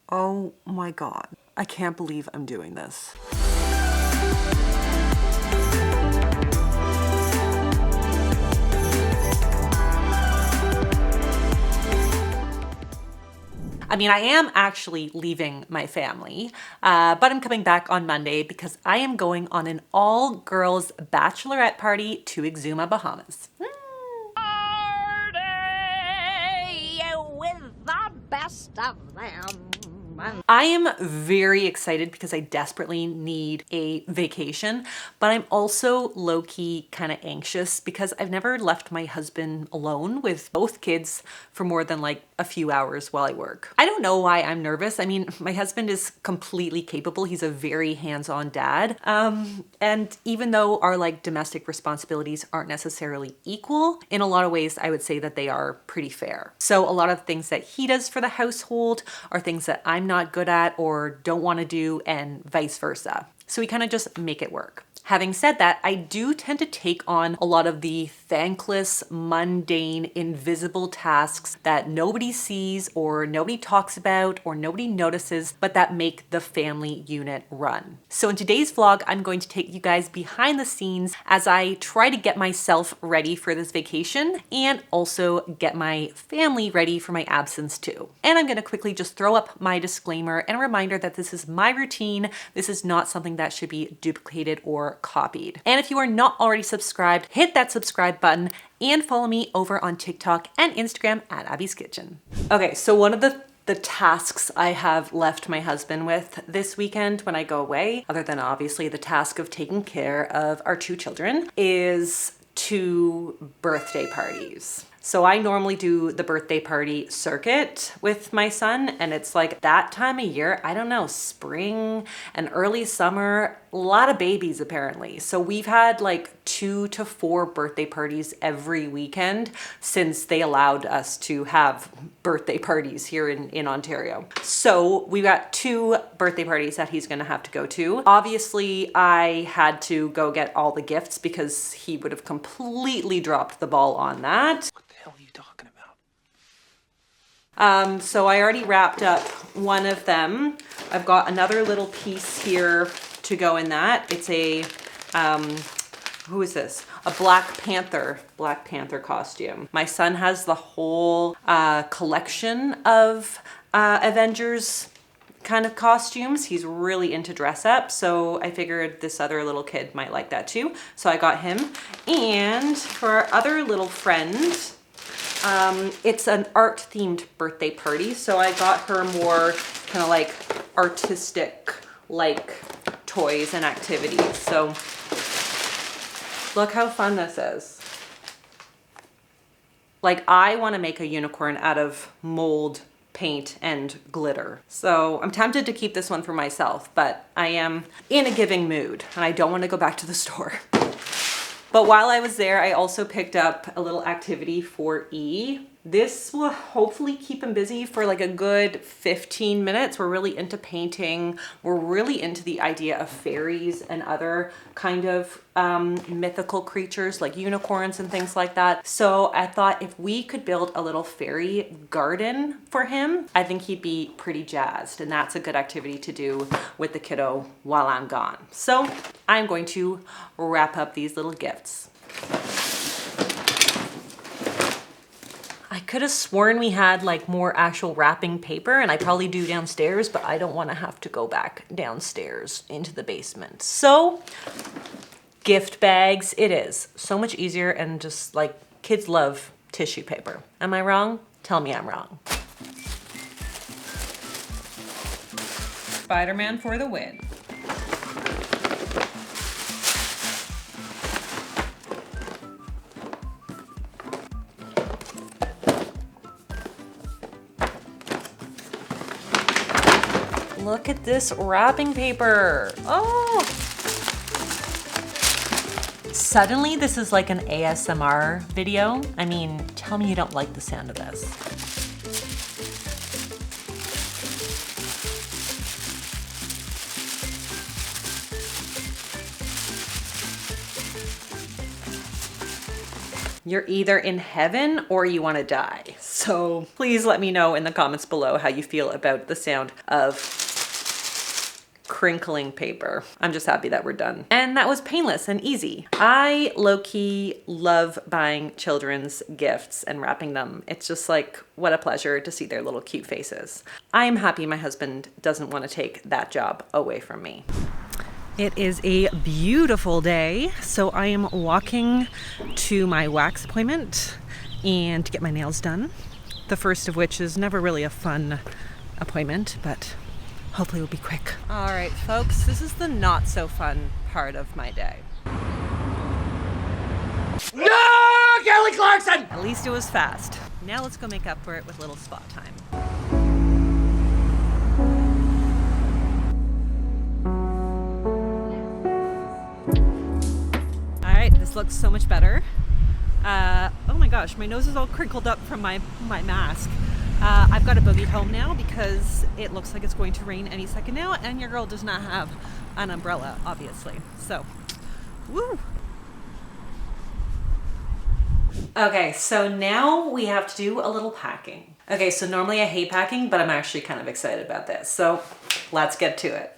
Oh my God. I can't believe I'm doing this. I mean, I am actually leaving my family, but I'm coming back on Monday because I am going on an all-girls bachelorette party to Exuma, Bahamas. Party with the best of them. I am very excited because I desperately need a vacation, but I'm also low-key kind of anxious because I've never left my husband alone with both kids for more than like a few hours while I work. I don't know why I'm nervous. I mean, my husband is completely capable. He's a very hands-on dad. And even though our like domestic responsibilities aren't necessarily equal, in a lot of ways, I would say that they are pretty fair. So a lot of things that he does for the household are things that I'm not good at or don't want to do, and vice versa. So we kind of just make it work. Having said that, I do tend to take on a lot of the thankless, mundane, invisible tasks that nobody sees or nobody talks about or nobody notices, but that make the family unit run. So in today's vlog, I'm going to take you guys behind the scenes as I try to get myself ready for this vacation and also get my family ready for my absence too. And I'm going to quickly just throw up my disclaimer and a reminder that this is my routine. This is not something that should be duplicated or copied. And if you are not already subscribed, hit that subscribe button and follow me over on TikTok and Instagram at Abby's Kitchen. Okay, so one of the tasks I have left my husband with this weekend when I go away, other than obviously the task of taking care of our 2 children, is 2 birthday parties. So I normally do the birthday party circuit with my son, and it's like that time of year, I don't know, spring and early summer, a lot of babies apparently. So we've had like 2 to 4 birthday parties every weekend since they allowed us to have birthday parties here in Ontario. So we've got 2 birthday parties that he's gonna have to go to. Obviously, I had to go get all the gifts because he would have completely dropped the ball on that. What are you talking about? So I already wrapped up one of them. I've got another little piece here to go in that. It's a, who is this? A Black Panther costume. My son has the whole collection of Avengers kind of costumes. He's really into dress up, so I figured this other little kid might like that too. So I got him. And for our other little friend, it's an art themed birthday party. So I got her more kind of like artistic like toys and activities. So look how fun this is. Like, I want to make a unicorn out of mold, paint, and glitter. So I'm tempted to keep this one for myself, but I am in a giving mood and I don't want to go back to the store. But while I was there, I also picked up a little activity for E. This will hopefully keep him busy for like a good 15 minutes. We're really into painting. We're really into the idea of fairies and other kind of mythical creatures like unicorns and things like that. So I thought if we could build a little fairy garden for him, I think he'd be pretty jazzed. And that's a good activity to do with the kiddo while I'm gone. So I'm going to wrap up these little gifts. I could have sworn we had like more actual wrapping paper, and I probably do downstairs, but I don't want to have to go back downstairs into the basement. So gift bags, it is so much easier, and just like kids love tissue paper. Am I wrong? Tell me I'm wrong. Spider-Man for the win. Look at this wrapping paper. Oh! Suddenly, this is like an ASMR video. I mean, tell me you don't like the sound of this. You're either in heaven or you want to die. So So please let me know in the comments below how you feel about the sound of crinkling paper. I'm just happy that we're done. And that was painless and easy. I low-key love buying children's gifts and wrapping them. It's just like, what a pleasure to see their little cute faces. I'm happy my husband doesn't want to take that job away from me. It is a beautiful day, so I am walking to my wax appointment and to get my nails done. The first of which is never really a fun appointment, but hopefully it'll be quick. All right, folks, this is the not so fun part of my day. No, Kelly Clarkson! At least it was fast. Now let's go make up for it with a little spa time. All right, this looks so much better. Oh my gosh, my nose is all crinkled up from my mask. I've got to boogie home now because it looks like it's going to rain any second now, and your girl does not have an umbrella, obviously. So, woo! Okay, so now we have to do a little packing. Okay, so normally I hate packing, but I'm actually kind of excited about this. So let's get to it.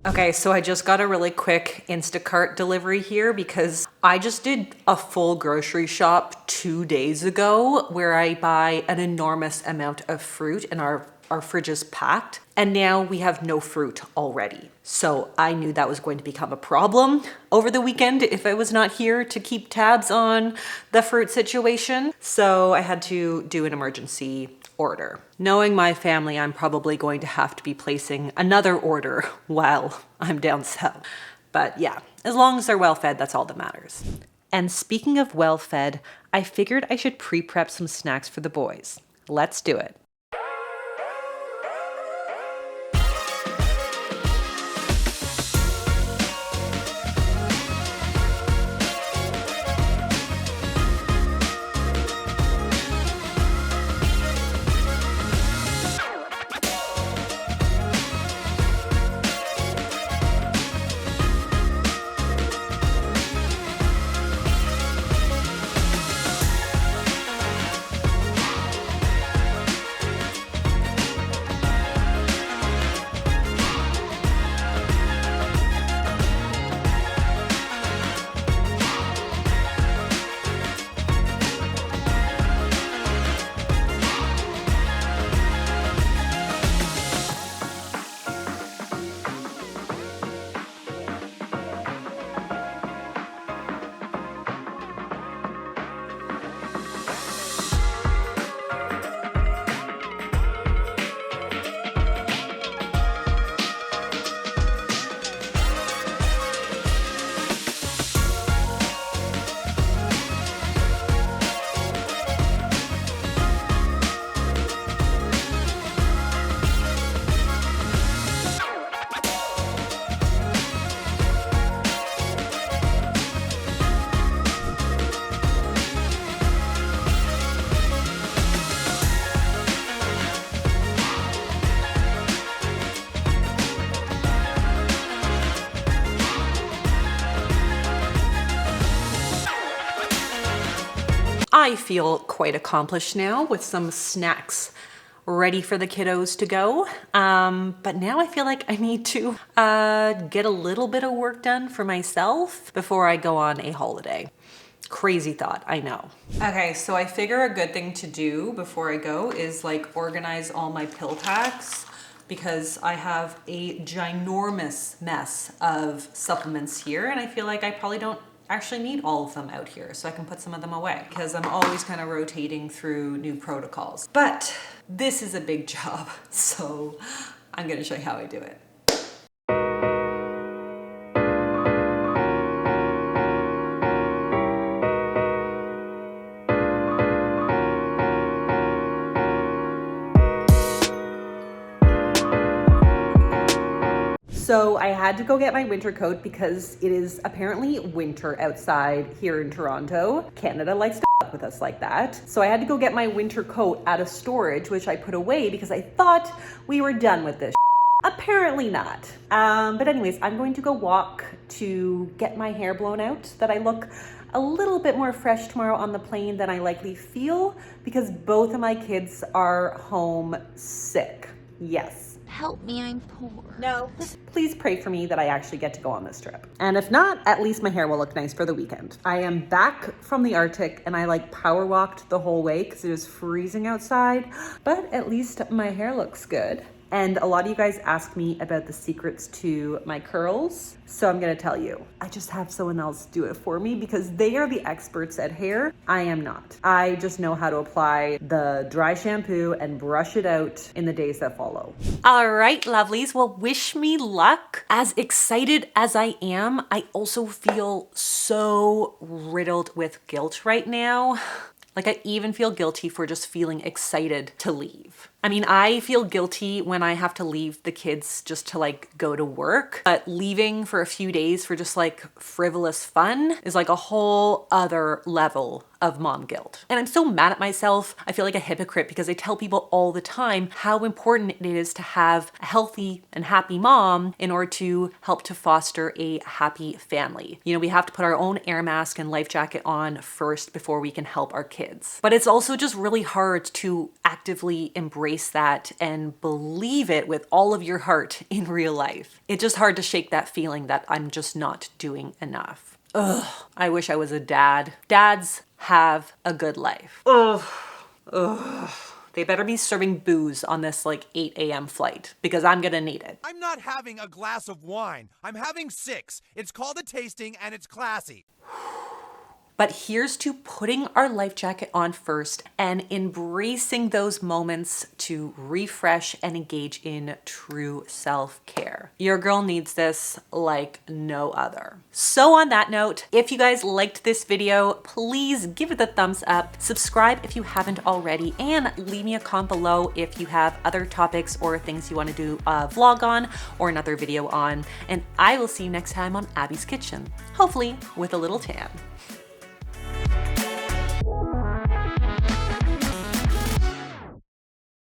Okay, so I just got a really quick Instacart delivery here because I just did a full grocery shop 2 days ago where I buy an enormous amount of fruit and our fridge is packed, and now we have no fruit already. So I knew that was going to become a problem over the weekend if I was not here to keep tabs on the fruit situation. So I had to do an emergency order. Knowing my family, I'm probably going to have to be placing another order while I'm down south. But yeah, as long as they're well fed, that's all that matters. And speaking of well fed, I figured I should pre-prep some snacks for the boys. Let's do it. I feel quite accomplished now with some snacks ready for the kiddos to go. But now I feel like I need to get a little bit of work done for myself before I go on a holiday. Crazy thought, I know. Okay, so I figure a good thing to do before I go is like organize all my pill packs, because I have a ginormous mess of supplements here, and I feel like I probably don't actually need all of them out here, so I can put some of them away because I'm always kind of rotating through new protocols. But this is a big job, so I'm gonna show you how I do it. So I had to go get my winter coat because it is apparently winter outside here in Toronto. Canada likes to f with us like that. So I had to go get my winter coat out of storage, which I put away because I thought we were done with this. Apparently not. But anyways, I'm going to go walk to get my hair blown out that I look a little bit more fresh tomorrow on the plane than I likely feel because both of my kids are home sick. Yes. Help me, I'm poor. No. Please pray for me that I actually get to go on this trip. And if not, at least my hair will look nice for the weekend. I am back from the Arctic and I like power walked the whole way because it was freezing outside, but at least my hair looks good. And a lot of you guys ask me about the secrets to my curls. So I'm gonna tell you, I just have someone else do it for me because they are the experts at hair. I am not. I just know how to apply the dry shampoo and brush it out in the days that follow. All right, lovelies. Well, wish me luck. As excited as I am, I also feel so riddled with guilt right now. Like I even feel guilty for just feeling excited to leave. I mean, I feel guilty when I have to leave the kids just to like go to work, but leaving for a few days for just like frivolous fun is like a whole other level of mom guilt. And I'm so mad at myself. I feel like a hypocrite because I tell people all the time how important it is to have a healthy and happy mom in order to help to foster a happy family. You know, we have to put our own air mask and life jacket on first before we can help our kids. But it's also just really hard to actively embrace that and believe it with all of your heart in real life. It's just hard to shake that feeling that I'm just not doing enough. Ugh, I wish I was a dad. Dads have a good life. Ugh, ugh. They better be serving booze on this like 8 a.m. flight because I'm gonna need it. I'm not having a glass of wine. I'm having 6. It's called a tasting and it's classy. But here's to putting our life jacket on first and embracing those moments to refresh and engage in true self-care. Your girl needs this like no other. So on that note, if you guys liked this video, please give it a thumbs up, subscribe if you haven't already, and leave me a comment below if you have other topics or things you want to do a vlog on or another video on. And I will see you next time on Abby's Kitchen, hopefully with a little tan.